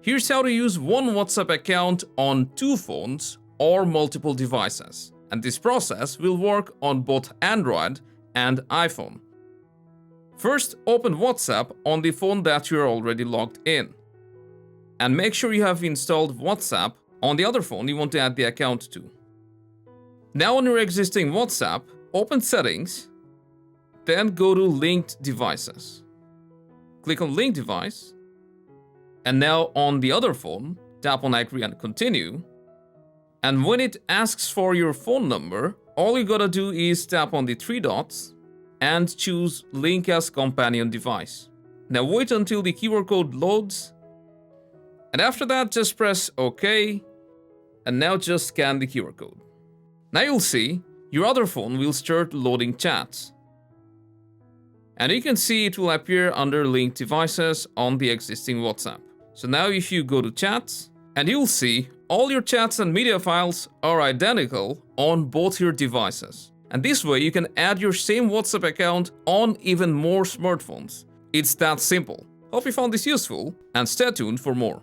Here's how to use one WhatsApp account on two phones or multiple devices. And this process will work on both Android and iPhone. First, open WhatsApp on the phone that you're already logged in. And make sure you have installed WhatsApp on the other phone you want to add the account to. Now on your existing WhatsApp, open Settings, then go to Linked Devices. Click on Linked Device, and now on the other phone, tap on Agree and Continue. And when it asks for your phone number, all you gotta do is tap on the three dots and choose Link as Companion Device. Now wait until the QR code loads, and after that just press OK, and now just scan the QR code. Now you'll see your other phone will start loading chats. And you can see it will appear under Linked Devices on the existing WhatsApp. So now if you go to Chats, and you'll see all your chats and media files are identical on both your devices. And this way you can add your same WhatsApp account on even more smartphones. It's that simple. Hope you found this useful, and stay tuned for more.